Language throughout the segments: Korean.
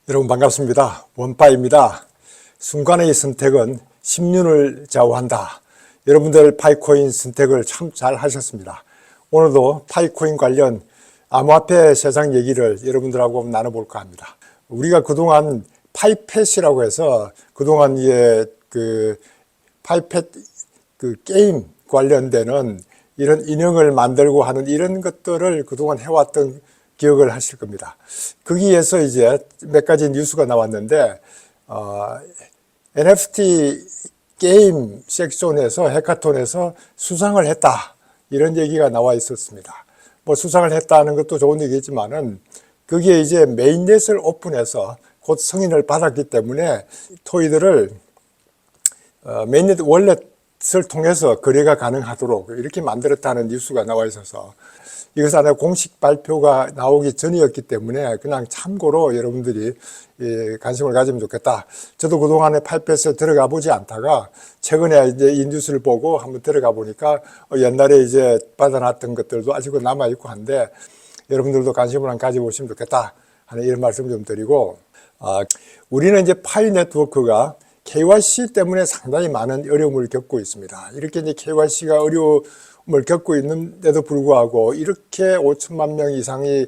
여러분 반갑습니다. 원파입니다. 순간의 선택은 10년을 좌우한다. 여러분들 파이코인 선택을 참 잘 하셨습니다. 오늘도 파이코인 관련 암호화폐 세상 얘기를 여러분들하고 나눠볼까 합니다. 우리가 그동안 파이펫이라고 해서 그동안 파이펫 게임 관련되는 이런 인형을 만들고 하는 이런 것들을 그동안 해왔던 기억을 하실 겁니다. 거기에서 이제 몇 가지 뉴스가 나왔는데, NFT 게임 섹션에서 해카톤에서 수상을 했다. 이런 얘기가 나와 있었습니다. 뭐 수상을 했다는 것도 좋은 얘기지만은 거기에 이제 메인넷을 오픈해서 곧 승인을 받았기 때문에 토이들을 메인넷 월렛을 통해서 거래가 가능하도록 이렇게 만들었다는 뉴스가 나와 있어서 이것은 하나 공식 발표가 나오기 전이었기 때문에 그냥 참고로 여러분들이 관심을 가지면 좋겠다. 저도 그동안에 파이펫에 들어가 보지 않다가 최근에 이제 이 뉴스를 보고 한번 들어가 보니까 옛날에 이제 받아놨던 것들도 아직은 남아있고 한데 여러분들도 관심을 한번 가져보시면 좋겠다 하는 이런 말씀 좀 드리고, 우리는 이제 파이 네트워크가 KYC 때문에 상당히 많은 어려움을 겪고 있습니다. 이렇게 이제 KYC가 어려움을 겪고 있는데도 불구하고 이렇게 5천만 명 이상이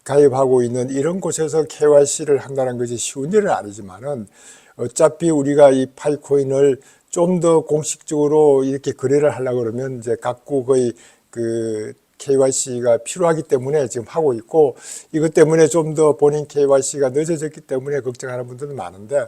가입하고 있는 이런 곳에서 KYC를 한다는 것이 쉬운 일은 아니지만은 어차피 우리가 이 파이코인을 좀 더 공식적으로 이렇게 거래를 하려고 그러면 이제 각국의 KYC가 필요하기 때문에 지금 하고 있고, 이것 때문에 좀 더 본인 KYC가 늦어졌기 때문에 걱정하는 분들도 많은데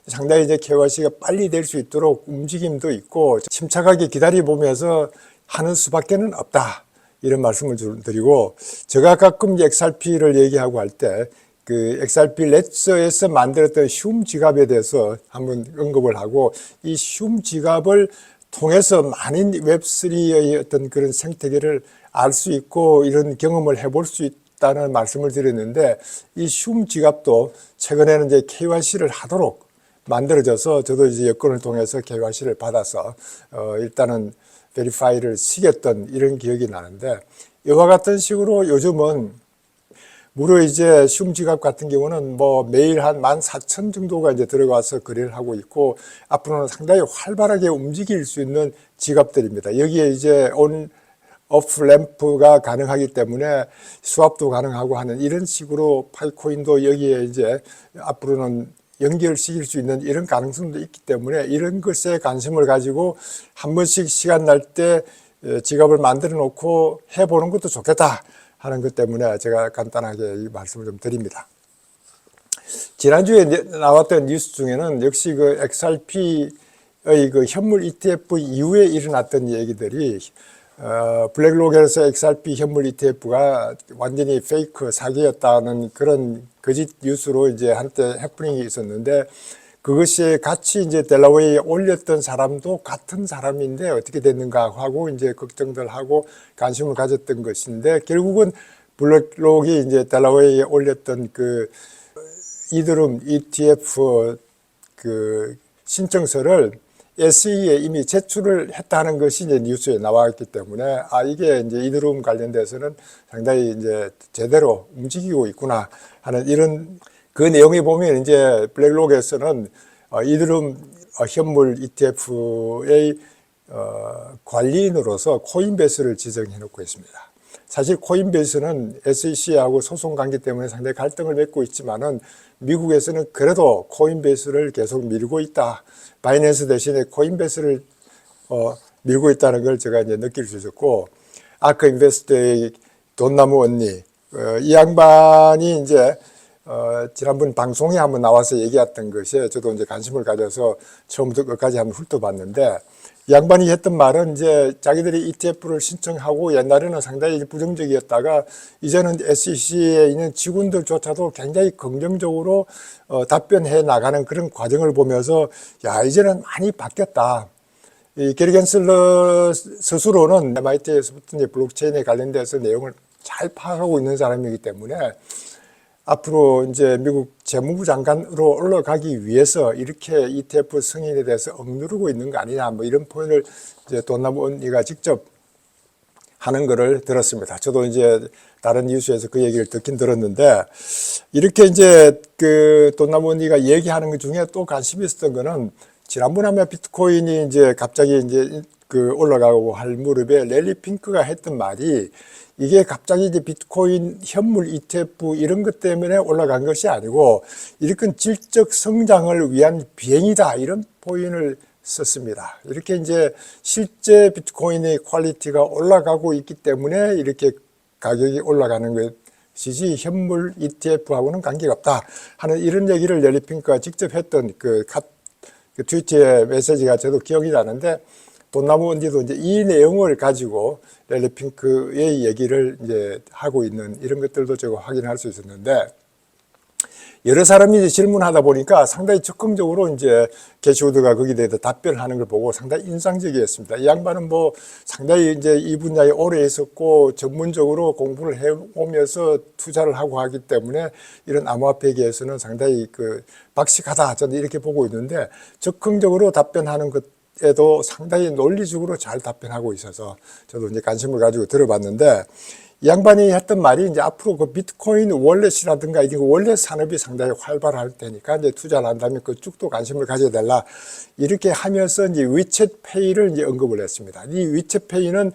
상당히 이제 KYC가 빨리 될 수 있도록 움직임도 있고 침착하게 기다려보면서 하는 수밖에는 없다. 이런 말씀을 드리고, 제가 가끔 XRP를 얘기하고 할 때 XRP 레저에서 만들었던 흉 지갑에 대해서 한번 언급을 하고, 이 흉 지갑을 통해서 많은 웹3의 어떤 그런 생태계를 알 수 있고 이런 경험을 해볼 수 있다는 말씀을 드렸는데, 이 흉 지갑도 최근에는 이제 KYC를 하도록 만들어져서 저도 이제 여건을 통해서 KYC를 받아서 일단은 베리파이를 시켰던 이런 기억이 나는데, 이와 같은 식으로 요즘은 무려 이제 흉 지갑 같은 경우는 뭐 매일 한 14,000 정도가 이제 들어가서 거래를 하고 있고 앞으로는 상당히 활발하게 움직일 수 있는 지갑들입니다. 여기에 이제 온 오프 램프가 가능하기 때문에 수압도 가능하고 하는 이런 식으로 파이코인도 여기에 이제 앞으로는 연결시킬 수 있는 이런 가능성도 있기 때문에 이런 것에 관심을 가지고 한 번씩 시간 날 때 지갑을 만들어 놓고 해보는 것도 좋겠다 하는 것 때문에 제가 간단하게 이 말씀을 좀 드립니다. 지난주에 나왔던 뉴스 중에는 역시 XRP의 현물 ETF 이후에 일어났던 얘기들이 블랙록에서 XRP 현물 ETF가 완전히 페이크 사기였다는 그런 거짓 뉴스로 이제 한때 해프닝이 있었는데, 그것이 같이 이제 델라웨이에 올렸던 사람도 같은 사람인데 어떻게 됐는가 하고 이제 걱정들 하고 관심을 가졌던 것인데, 결국은 블랙록이 이제 델라웨이에 올렸던 이더룸 ETF 신청서를 SE에 이미 제출을 했다는 것이 이제 뉴스에 나왔기 때문에 이게 이제 이더룸 관련돼서는 상당히 이제 제대로 움직이고 있구나 하는 이런 그 내용에 보면 이제 블랙록에서는 이더룸 현물 ETF의 관리인으로서 코인베이스를 지정해 놓고 있습니다. 사실 코인베이스는 SEC하고 소송 관계 때문에 상당히 갈등을 맺고 있지만은 미국에서는 그래도 코인베이스를 계속 밀고 있다. 바이낸스 대신에 코인베이스를 밀고 있다는 걸 제가 이제 느낄 수 있었고, 아크 인베스트의 돈나무 언니, 이 양반이 이제 지난번 방송에 한번 나와서 얘기했던 것에 저도 이제 관심을 가져서 처음부터 끝까지 한번 훑어봤는데, 이 양반이 했던 말은 이제 자기들이 ETF를 신청하고 옛날에는 상당히 부정적이었다가 이제는 SEC에 있는 직원들조차도 굉장히 긍정적으로 답변해 나가는 그런 과정을 보면서 이제는 많이 바뀌었다. 이 게리 겐슬러 스스로는 MIT에서부터 이제 블록체인에 관련돼서 내용을 잘 파악하고 있는 사람이기 때문에 앞으로 이제 미국 재무부 장관으로 올라가기 위해서 이렇게 ETF 승인에 대해서 억누르고 있는 거 아니냐, 뭐 이런 표현을 이제 돈나무 언니가 직접 하는 거를 들었습니다. 저도 이제 다른 뉴스에서 그 얘기를 듣긴 들었는데, 이렇게 이제 그 돈나무 언니가 얘기하는 것 중에 또 관심이 있었던 거는, 지난번에 아마 비트코인이 이제 갑자기 이제 그 올라가고 할 무렵에 랠리 핑크가 했던 말이, 이게 갑자기 이제 비트코인 현물 ETF 이런 것 때문에 올라간 것이 아니고, 이렇게 질적 성장을 위한 비행이다, 이런 표현을 썼습니다. 이렇게 이제 실제 비트코인의 퀄리티가 올라가고 있기 때문에 이렇게 가격이 올라가는 것이지 현물 ETF하고는 관계가 없다 하는 이런 얘기를 랠리 핑크가 직접 했던 그 트위터의 메시지가 저도 기억이 나는데, 돈나무 언니도 이제 이 내용을 가지고 랠리 핑크의 얘기를 이제 하고 있는 이런 것들도 제가 확인할 수 있었는데, 여러 사람이 이제 질문하다 보니까 상당히 적극적으로 이제 게시우드가 거기에 대해서 답변하는 걸 보고 상당히 인상적이었습니다. 이 양반은 뭐 상당히 이제 이 분야에 오래 있었고 전문적으로 공부를 해오면서 투자를 하고 하기 때문에 이런 암호화폐계에서는 상당히 그 박식하다, 저는 이렇게 보고 있는데, 적극적으로 답변하는 것에도 상당히 논리적으로 잘 답변하고 있어서 저도 이제 관심을 가지고 들어봤는데, 이 양반이 했던 말이 이제 앞으로 그 비트코인 월렛이라든가 이 월렛 산업이 상당히 활발할 테니까 이제 투자를 한다면 그쪽도 관심을 가져야 된다, 이렇게 하면서 이제 위챗페이를 이제 언급을 했습니다. 이 위챗페이는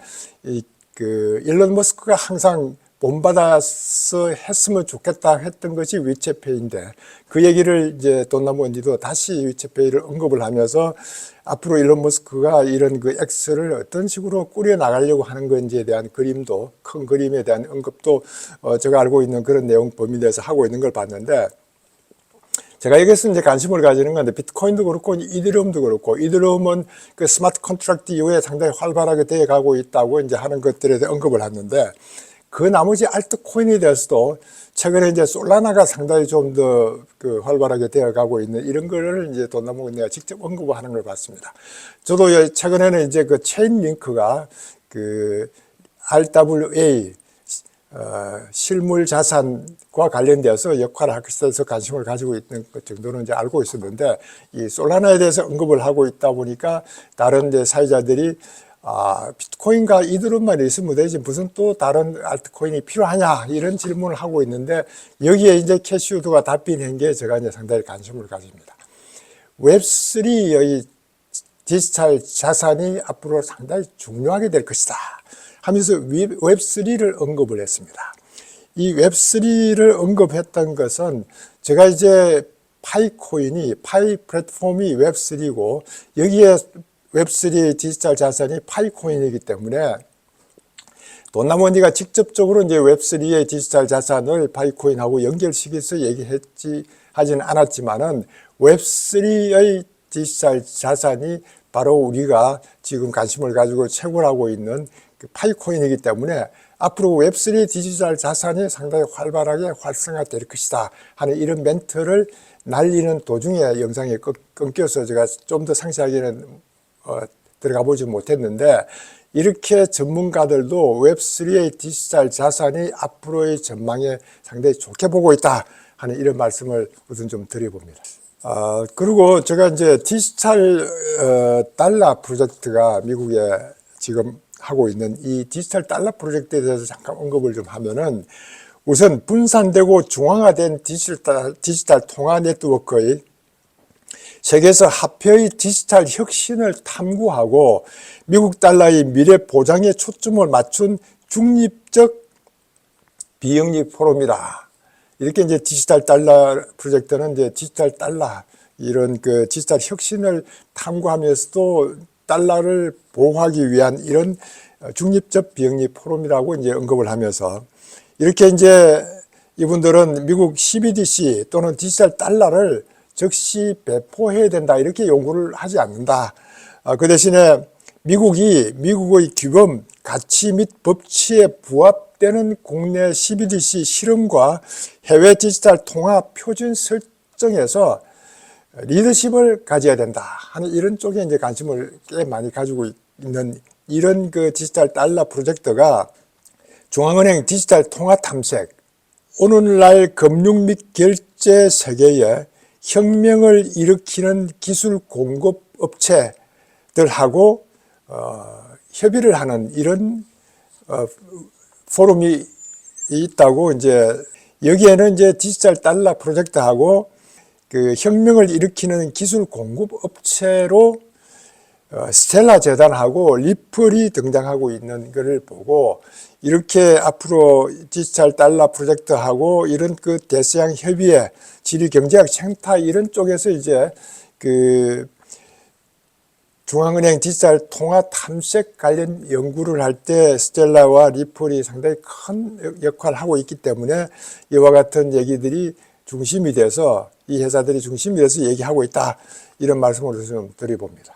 그 일론 머스크가 항상 본받아서 했으면 좋겠다 했던 것이 위챗페이인데, 그 얘기를 이제 돈나무 언니도 다시 위챗페이를 언급을 하면서 앞으로 일론 머스크가 이런 그 X를 어떤 식으로 꾸려 나가려고 하는 건지에 대한 그림도, 큰 그림에 대한 언급도 제가 알고 있는 그런 내용 범위 내에서 하고 있는 걸 봤는데, 제가 여기서 이제 관심을 가지는 건데, 비트코인도 그렇고 이더리움도 그렇고, 이더리움은 그 스마트 컨트랙트 이후에 상당히 활발하게 되어 가고 있다고 이제 하는 것들에 대해 언급을 하는데, 그 나머지 알트코인에 대해서도 최근에 이제 솔라나가 상당히 좀 더 그 활발하게 되어 가고 있는 이런 거를 이제 돈나무 언니가 직접 언급을 하는 걸 봤습니다. 저도 최근에는 이제 그 체인링크가 그 RWA 실물 자산과 관련되어서 역할을 하기 위해서 관심을 가지고 있는 것 정도는 이제 알고 있었는데, 이 솔라나에 대해서 언급을 하고 있다 보니까 다른 이제 사회자들이 비트코인과 이더리움만 있으면 되지 무슨 또 다른 알트코인이 필요하냐, 이런 질문을 하고 있는데, 여기에 이제 캐시우드가 답변한 게 제가 이제 상당히 관심을 가집니다. 웹3의 디지털 자산이 앞으로 상당히 중요하게 될 것이다 하면서 웹3를 언급을 했습니다. 이 웹3를 언급했던 것은, 제가 이제 파이 플랫폼이 웹3고 여기에 웹3 디지털 자산이 파이코인이기 때문에, 돈나무 언니가 직접적으로 이제 웹3의 디지털 자산을 파이코인하고 연결시켜서 하지는 않았지만은, 웹3의 디지털 자산이 바로 우리가 지금 관심을 가지고 채굴하고 있는 그 파이코인이기 때문에, 앞으로 웹3 디지털 자산이 상당히 활발하게 활성화될 것이다 하는 이런 멘트를 날리는 도중에 영상에 끊겨서 제가 좀 더 상세하게는 들어가 보지 못했는데, 이렇게 전문가들도 웹3의 디지털 자산이 앞으로의 전망에 상당히 좋게 보고 있다 하는 이런 말씀을 우선 좀 드려봅니다. 그리고 제가 이제 디지털 달러 프로젝트가 미국에 지금 하고 있는 이 디지털 달러 프로젝트에 대해서 잠깐 언급을 좀 하면은, 우선 분산되고 중앙화된 디지털 통화 네트워크의 세계에서 화폐의 디지털 혁신을 탐구하고 미국 달러의 미래 보장에 초점을 맞춘 중립적 비영리 포럼이다. 이렇게 이제 디지털 달러 프로젝트는 이제 디지털 달러, 이런 그 디지털 혁신을 탐구하면서도 달러를 보호하기 위한 이런 중립적 비영리 포럼이라고 이제 언급을 하면서, 이렇게 이제 이분들은 미국 CBDC 또는 디지털 달러를 즉시 배포해야 된다, 이렇게 요구를 하지 않는다. 그 대신에 미국의 규범, 가치 및 법치에 부합되는 국내 CBDC 실험과 해외 디지털 통화 표준 설정에서 리더십을 가져야 된다 하는 이런 쪽에 이제 관심을 꽤 많이 가지고 있는 이런 그 디지털 달러 프로젝트가, 중앙은행 디지털 통화 탐색, 오늘날 금융 및 결제 세계에 혁명을 일으키는 기술 공급 업체들하고 협의를 하는 이런 포럼이 있다고 이제 여기에는 이제 디지털 달러 프로젝트하고 그 혁명을 일으키는 기술 공급 업체로 스텔라 재단하고 리플이 등장하고 있는 것을 보고 이렇게 앞으로 디지털 달러 프로젝트하고 이런 그 대서양 협의회, 지리경제학 생태 이런 쪽에서 이제 그 중앙은행 디지털 통화 탐색 관련 연구를 할 때 스텔라와 리플이 상당히 큰 역할을 하고 있기 때문에 이와 같은 얘기들이 중심이 돼서 이 회사들이 중심이 돼서 얘기하고 있다. 이런 말씀을 좀 드려봅니다.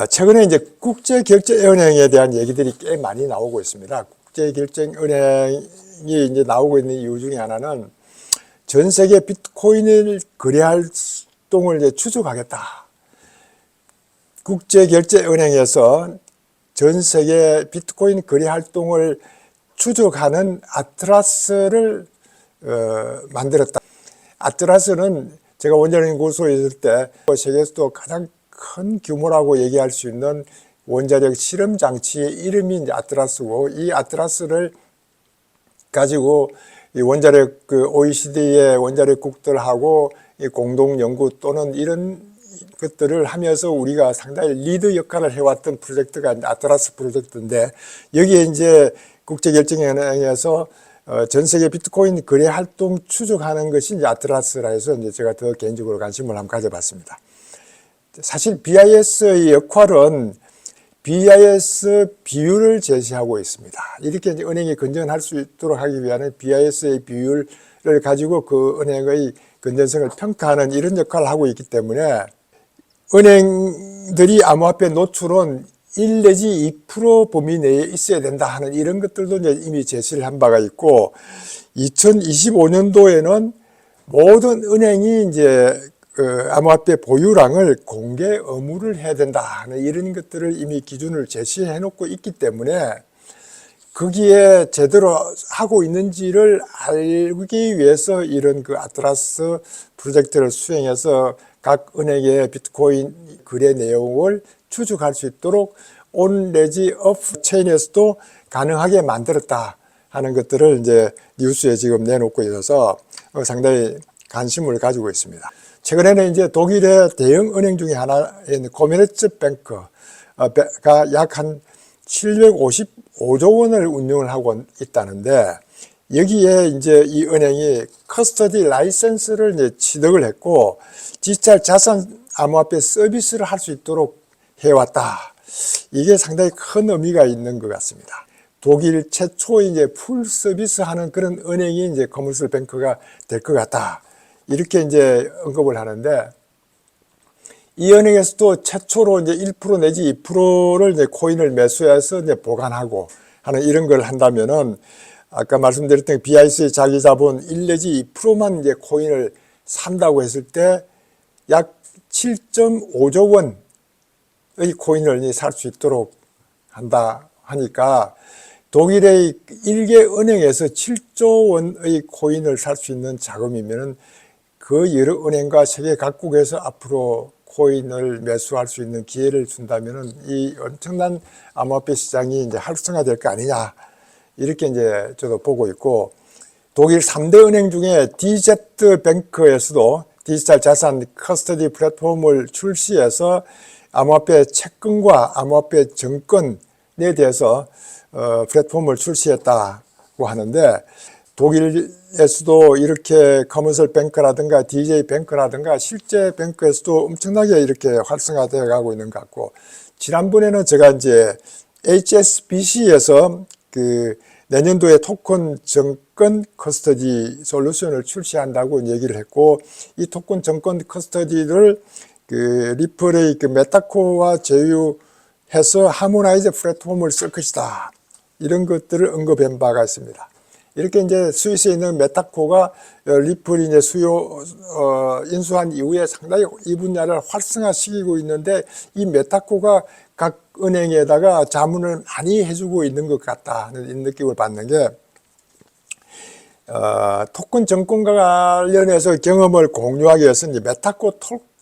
최근에 이제 국제결제은행에 대한 얘기들이 꽤 많이 나오고 있습니다. 국제결제은행이 이제 나오고 있는 이유 중에 하나는 전 세계 비트코인을 거래할 활동을 이제 추적하겠다. 국제결제은행에서 전 세계 비트코인 거래 활동을 추적하는 아트라스를 만들었다. 아트라스는 제가 원자력연구소에 있을 때 세계에서도 가장 큰 규모라고 얘기할 수 있는 원자력 실험 장치의 이름이 이제 아트라스고, 이 아트라스를 가지고 이 원자력 그 OECD의 원자력국들하고 이 공동 연구 또는 이런 것들을 하면서 우리가 상당히 리드 역할을 해왔던 프로젝트가 이제 아트라스 프로젝트인데, 여기에 이제 국제결제은행에서 전 세계 비트코인 거래 활동 추적하는 것이 이제 아트라스라 해서 이제 제가 더 개인적으로 관심을 한번 가져봤습니다. 사실 BIS의 역할은 BIS 비율을 제시하고 있습니다. 이렇게 이제 은행이 건전할 수 있도록 하기 위한 BIS의 비율을 가지고 그 은행의 건전성을 평가하는 이런 역할을 하고 있기 때문에 은행들이 암호화폐 노출은 1 내지 2% 범위 내에 있어야 된다 하는 이런 것들도 이제 이미 제시를 한 바가 있고, 2025년도에는 모든 은행이 이제 암호화폐 보유량을 공개 의무를 해야 된다 하는 이런 것들을 이미 기준을 제시해 놓고 있기 때문에 거기에 제대로 하고 있는지를 알기 위해서 이런 그 아트라스 프로젝트를 수행해서 각 은행의 비트코인 거래 내용을 추적할 수 있도록 온 내지 오프 체인에서도 가능하게 만들었다 하는 것들을 이제 뉴스에 지금 내놓고 있어서 상당히 관심을 가지고 있습니다. 최근에는 이제 독일의 대형 은행 중에 하나인 코메르츠뱅크가 약 한 755조 원을 운용을 하고 있다는데, 여기에 이제 이 은행이 커스터디 라이센스를 이제 취득을 했고 디지털 자산 암호화폐 서비스를 할 수 있도록 해왔다. 이게 상당히 큰 의미가 있는 것 같습니다. 독일 최초의 이제 풀 서비스 하는 그런 은행이 이제 코메르츠뱅크가 될 것 같다. 이렇게 이제 언급을 하는데, 이 은행에서도 최초로 이제 1% 내지 2%를 이제 코인을 매수해서 이제 보관하고 하는 이런 걸 한다면은, 아까 말씀드렸던 BIS의 자기 자본 1 내지 2%만 이제 코인을 산다고 했을 때 약 7.5조 원의 코인을 살 수 있도록 한다 하니까, 독일의 일개 은행에서 7조 원의 코인을 살 수 있는 자금이면은 그 여러 은행과 세계 각국에서 앞으로 코인을 매수할 수 있는 기회를 준다면은 이 엄청난 암호화폐 시장이 이제 활성화될 거 아니냐, 이렇게 이제 저도 보고 있고, 독일 3대 은행 중에 DZ뱅크에서도 디지털 자산 커스터디 플랫폼을 출시해서 암호화폐 채권과 암호화폐 증권에 대해서 플랫폼을 출시했다고 하는데, 독일에서도 이렇게 커머셜뱅크라든가 DJ뱅크라든가 실제 뱅크에서도 엄청나게 이렇게 활성화되어 가고 있는 것 같고, 지난번에는 제가 이제 HSBC에서 그 내년도에 토큰 증권 커스터디 솔루션을 출시한다고 얘기를 했고, 이 토큰 증권 커스터디를 그 리플의 그 메타코와 제휴해서 하모나이즈 플랫폼을 쓸 것이다, 이런 것들을 언급한 바가 있습니다. 이렇게 이제 스위스에 있는 메타코가 리플이 이제 인수한 이후에 상당히 이 분야를 활성화시키고 있는데, 이 메타코가 각 은행에다가 자문을 많이 해주고 있는 것 같다는 느낌을 받는 게, 토큰 증권과 관련해서 경험을 공유하기 위해서 이제 메타코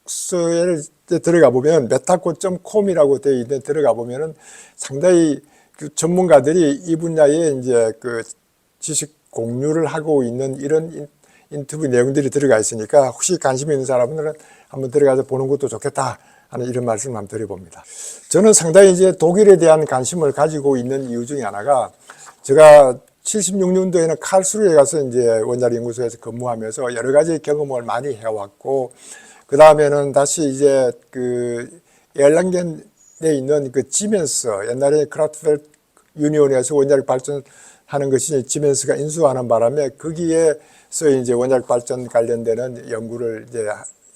톡스에 들어가 보면 메타코.com이라고 되어 있는데 들어가 보면은 상당히 그 전문가들이 이 분야에 이제 그 지식 공유를 하고 있는 이런 인터뷰 내용들이 들어가 있으니까 혹시 관심 있는 사람들은 한번 들어가서 보는 것도 좋겠다 하는 이런 말씀을 한번 드려봅니다. 저는 상당히 이제 독일에 대한 관심을 가지고 있는 이유 중에 하나가 제가 76년도에는 칼스루에 가서 이제 원자력 연구소에서 근무하면서 여러 가지 경험을 많이 해왔고, 그 다음에는 다시 이제 그 에알랑겐에 있는 그 지멘스, 옛날에 크라프트펠 유니온에서 원자력 발전하는 것이 지멘스가 인수하는 바람에 거기에서 이제 원자력 발전 관련되는 연구를 이제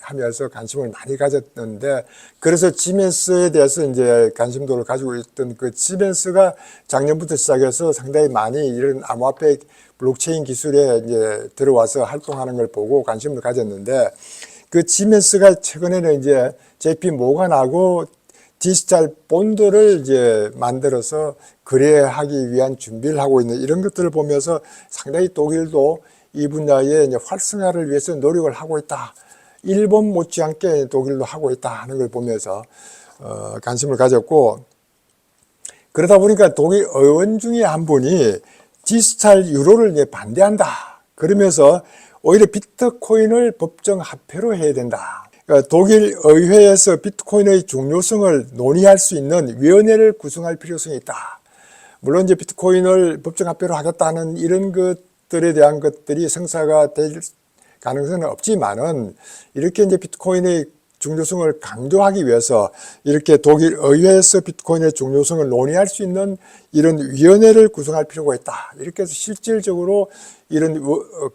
하면서 관심을 많이 가졌는데, 그래서 지멘스에 대해서 이제 관심도를 가지고 있던 그 지멘스가 작년부터 시작해서 상당히 많이 이런 암호화폐 블록체인 기술에 이제 들어와서 활동하는 걸 보고 관심을 가졌는데, 그 지멘스가 최근에는 이제 JP 모건하고 디지털 본드를 이제 만들어서 거래하기 위한 준비를 하고 있는 이런 것들을 보면서 상당히 독일도 이 분야에 이제 활성화를 위해서 노력을 하고 있다. 일본 못지않게 독일도 하고 있다 하는 걸 보면서 관심을 가졌고, 그러다 보니까 독일 의원 중에 한 분이 디지털 유로를 이제 반대한다. 그러면서 오히려 비트코인을 법정 화폐로 해야 된다. 그러니까 독일 의회에서 비트코인의 중요성을 논의할 수 있는 위원회를 구성할 필요성이 있다. 물론 이제 비트코인을 법정 화폐로 하겠다는 이런 것들에 대한 것들이 성사가 될 가능성은 없지만은, 이렇게 이제 비트코인의 중요성을 강조하기 위해서 이렇게 독일 의회에서 비트코인의 중요성을 논의할 수 있는 이런 위원회를 구성할 필요가 있다. 이렇게 해서 실질적으로 이런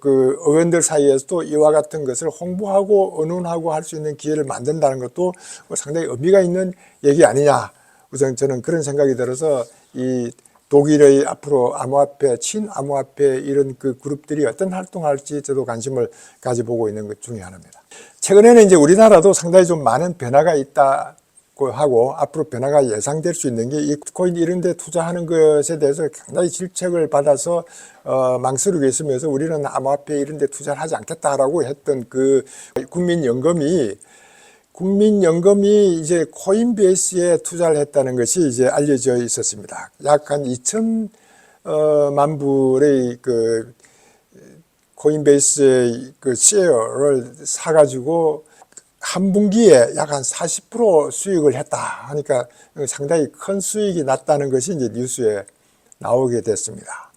그 의원들 사이에서도 이와 같은 것을 홍보하고 의논하고 할 수 있는 기회를 만든다는 것도 상당히 의미가 있는 얘기 아니냐. 우선 저는 그런 생각이 들어서 이 독일의 앞으로 암호화폐, 친암호화폐 이런 그 그룹들이 어떤 활동을 할지 저도 관심을 가져보고 있는 것 중에 하나입니다. 최근에는 이제 우리나라도 상당히 좀 많은 변화가 있다고 하고, 앞으로 변화가 예상될 수 있는 게 이 비트코인 이런 데 투자하는 것에 대해서 상당히 질책을 받아서 망설이고 있으면서 우리는 암호화폐 이런 데 투자를 하지 않겠다라고 했던 그 국민연금이 이제 코인베이스에 투자를 했다는 것이 이제 알려져 있었습니다. 약 한 2천만 불의 그 코인베이스의 그 쉐어를 사가지고 한 분기에 약 한 40% 수익을 했다 하니까 상당히 큰 수익이 났다는 것이 이제 뉴스에 나오게 됐습니다.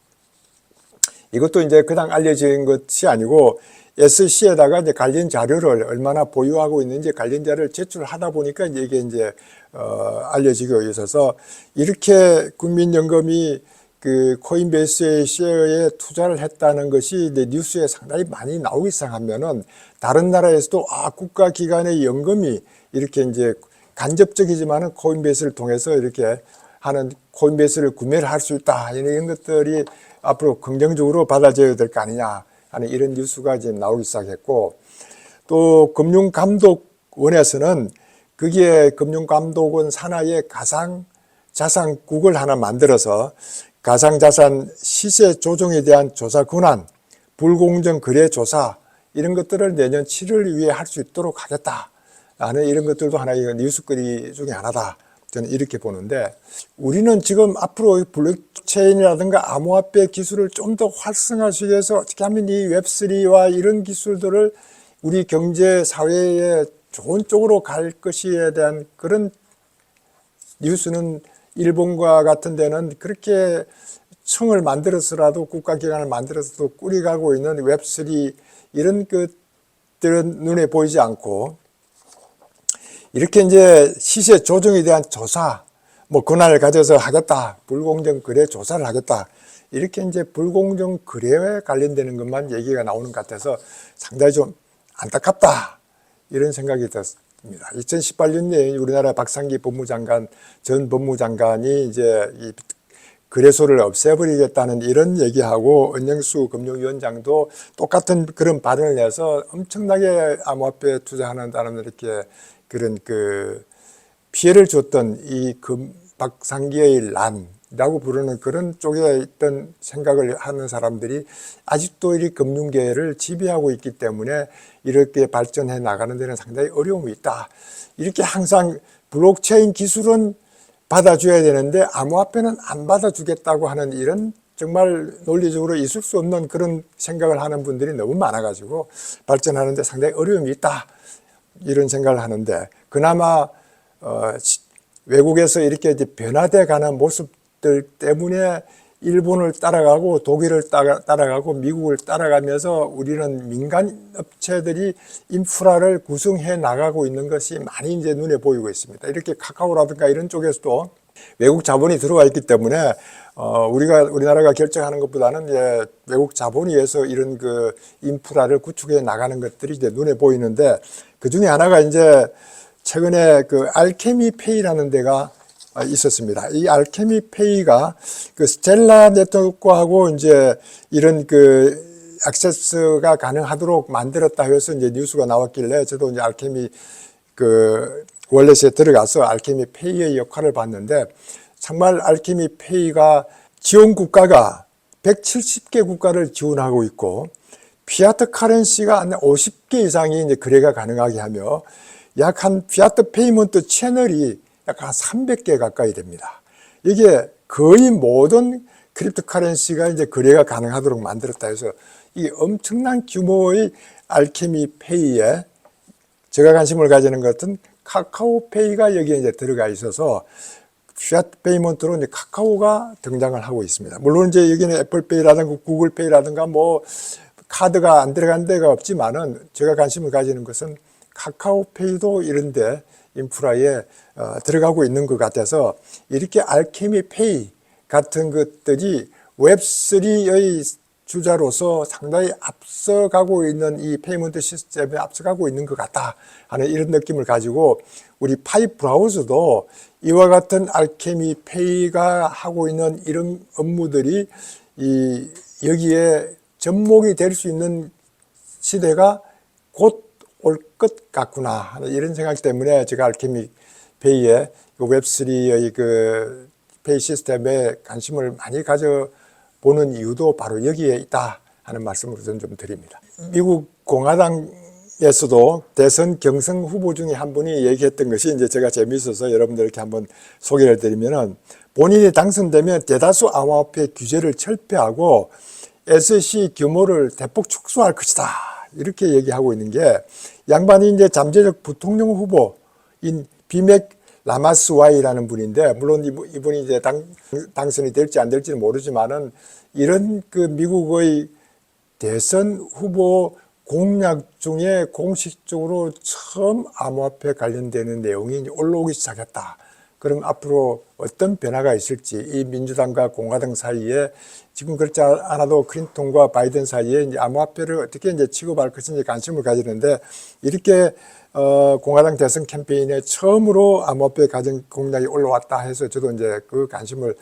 이것도 이제 그냥 알려진 것이 아니고 SC에다가 이제 관련 자료를 얼마나 보유하고 있는지 관련 자료를 제출하다 보니까 이게 이제 알려지고 있어서, 이렇게 국민연금이 그 코인베이스의 쉐어에 투자를 했다는 것이 이제 뉴스에 상당히 많이 나오기 시작하면은 다른 나라에서도 국가기관의 연금이 이렇게 이제 간접적이지만은 코인베이스를 통해서 이렇게 하는 코인베이스를 구매를 할 수 있다. 이런 것들이 앞으로 긍정적으로 받아줘야 될 거 아니냐 하는 이런 뉴스가 이제 나오기 시작했고, 또 금융감독원에서는 거기에 금융감독원 산하의 가상자산국을 하나 만들어서 가상자산 시세 조정에 대한 조사 권한, 불공정 거래 조사 이런 것들을 내년 7월 이후에 할 수 있도록 하겠다 하는 이런 것들도 하나의 뉴스거리 중에 하나다. 저는 이렇게 보는데, 우리는 지금 앞으로 블록체인이라든가 암호화폐 기술을 좀 더 활성화하기 위해서 어떻게 하면 이 웹3와 이런 기술들을 우리 경제 사회에 좋은 쪽으로 갈 것에 대한 그런 뉴스는 일본과 같은 데는 그렇게 청을 만들어서라도 국가기관을 만들어서도 꾸려가고 있는 웹3 이런 것들은 눈에 보이지 않고, 이렇게 이제 시세 조정에 대한 조사, 권한을 가져서 하겠다, 불공정 거래 조사를 하겠다, 이렇게 이제 불공정 거래에 관련되는 것만 얘기가 나오는 것 같아서 상당히 좀 안타깝다 이런 생각이 들었습니다. 2018년에 우리나라 박상기 전 법무장관이 이제 이 거래소를 없애버리겠다는 이런 얘기하고, 은영수 금융위원장도 똑같은 그런 발언을 해서 엄청나게 암호화폐 투자하는 사람들 이렇게 그런 그 피해를 줬던 이 박상기의 란이라고 부르는 그런 쪽에 있던 생각을 하는 사람들이 아직도 이 금융계를 지배하고 있기 때문에 이렇게 발전해 나가는 데는 상당히 어려움이 있다. 이렇게 항상 블록체인 기술은 받아줘야 되는데 암호화폐는 안 받아주겠다고 하는 이런 정말 논리적으로 있을 수 없는 그런 생각을 하는 분들이 너무 많아가지고 발전하는데 상당히 어려움이 있다, 이런 생각을 하는데, 그나마 외국에서 이렇게 이제 변화돼 가는 모습들 때문에 일본을 따라가고 독일을 따라가고 미국을 따라가면서 우리는 민간 업체들이 인프라를 구성해 나가고 있는 것이 많이 이제 눈에 보이고 있습니다. 이렇게 카카오라든가 이런 쪽에서도 외국 자본이 들어와 있기 때문에 우리나라가 결정하는 것보다는 이제 외국 자본이 해서 이런 그 인프라를 구축해 나가는 것들이 이제 눈에 보이는데, 그 중에 하나가 이제 최근에 그 알케미페이라는 데가 있었습니다. 이 알케미페이가 그 스텔라 네트워크하고 이제 이런 그 액세스가 가능하도록 만들었다 해서 이제 뉴스가 나왔길래 저도 이제 알케미 그 월렛에 들어가서 알케미페이의 역할을 봤는데, 정말 알케미페이가 지원 국가가 170개 국가를 지원하고 있고 피아트 카렌시가 한 50개 이상이 이제 거래가 가능하게 하며 약 한 피아트 페이먼트 채널이 약 한 300개 가까이 됩니다. 이게 거의 모든 크립토 카렌시가 이제 거래가 가능하도록 만들었다 해서 이 엄청난 규모의 알케미페이에 제가 관심을 가지는 것은 카카오페이가 여기에 이제 들어가 있어서 피아트 페이먼트로 이제 카카오가 등장을 하고 있습니다. 물론 이제 여기는 애플페이라든가 구글페이라든가 뭐 카드가 안 들어간 데가 없지만은 제가 관심을 가지는 것은 카카오페이도 이런데 인프라에 들어가고 있는 것 같아서 이렇게 알케미페이 같은 것들이 웹3의 주자로서 상당히 앞서가고 있는 이 페이먼트 시스템에 앞서가고 있는 것 같다 하는 이런 느낌을 가지고 우리 파이 브라우저도 이와 같은 알케미페이가 하고 있는 이런 업무들이 여기에 접목이 될 수 있는 시대가 곧 올 것 같구나 하는 이런 생각 때문에 제가 알케미페이의 웹3의 그 페이 시스템에 관심을 많이 가져보는 이유도 바로 여기에 있다 하는 말씀을 저는 좀 드립니다. 미국 공화당에서도 대선 경선 후보 중에 한 분이 얘기했던 것이 이제 제가 재미있어서 여러분들께 한번 소개를 드리면은, 본인이 당선되면 대다수 암호화폐 규제를 철폐하고 SEC 규모를 대폭 축소할 것이다, 이렇게 얘기하고 있는 게, 양반이 이제 잠재적 부통령 후보인 비맥 라마스와이라는 분인데, 물론 이분이 이제 당선이 될지 안 될지는 모르지만은 이런 그 미국의 대선 후보 공약 중에 공식적으로 처음 암호화폐 관련되는 내용이 이제 올라오기 시작했다. 그럼 앞으로 어떤 변화가 있을지, 이 민주당과 공화당 사이에 지금 그렇지 않아도 클린턴과 바이든 사이에 이제 암호화폐를 어떻게 이제 취급할 것인지 관심을 가지는데, 이렇게 공화당 대선 캠페인에 처음으로 암호화폐 가정 공약이 올라왔다 해서 저도 이제 그 관심을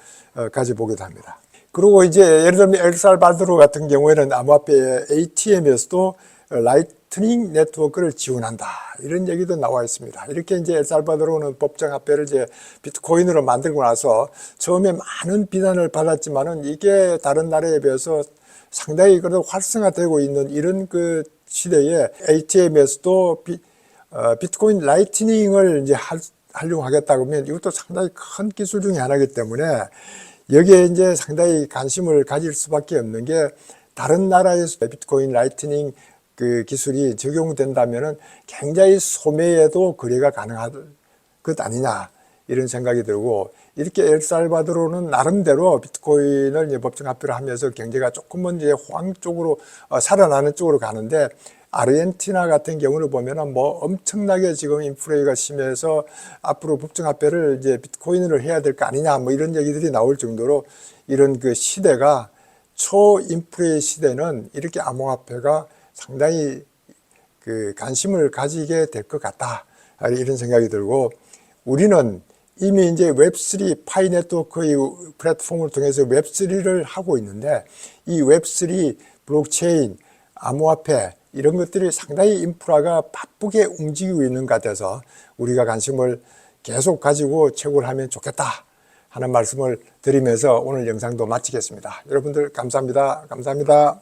가져보기도 합니다. 그리고 이제 예를 들면 엘살바도르 같은 경우에는 암호화폐 ATM에서도 라이트닝 네트워크를 지원한다, 이런 얘기도 나와 있습니다. 이렇게 이제 엘살바도르는 법정화폐를 이제 비트코인으로 만들고 나서 처음에 많은 비난을 받았지만은 이게 다른 나라에 비해서 상당히 그래도 활성화되고 있는 이런 그 시대에 ATM에서도 비트코인 라이트닝을 이제 활용하겠다고 하면 이것도 상당히 큰 기술 중에 하나이기 때문에 여기에 이제 상당히 관심을 가질 수밖에 없는 게, 다른 나라에서 비트코인 라이트닝 그 기술이 적용된다면은 굉장히 소매에도 거래가 가능할 것 아니냐, 이런 생각이 들고, 이렇게 엘살바도르는 나름대로 비트코인을 이제 법정화폐로 하면서 경제가 조금은 이제 호황 쪽으로 살아나는 쪽으로 가는데, 아르헨티나 같은 경우를 보면은 뭐 엄청나게 지금 인플레이가 심해서 앞으로 법정화폐를 이제 비트코인으로 해야 될 거 아니냐, 뭐 이런 얘기들이 나올 정도로 이런 그 시대가, 초인플레이 시대는 이렇게 암호화폐가 상당히 그 관심을 가지게 될 것 같다, 이런 생각이 들고, 우리는 이미 이제 웹3 파이 네트워크의 플랫폼을 통해서 웹3를 하고 있는데, 이 웹3 블록체인, 암호화폐 이런 것들이 상당히 인프라가 바쁘게 움직이고 있는 것 같아서 우리가 관심을 계속 가지고 채굴 하면 좋겠다 하는 말씀을 드리면서 오늘 영상도 마치겠습니다. 여러분들 감사합니다. 감사합니다.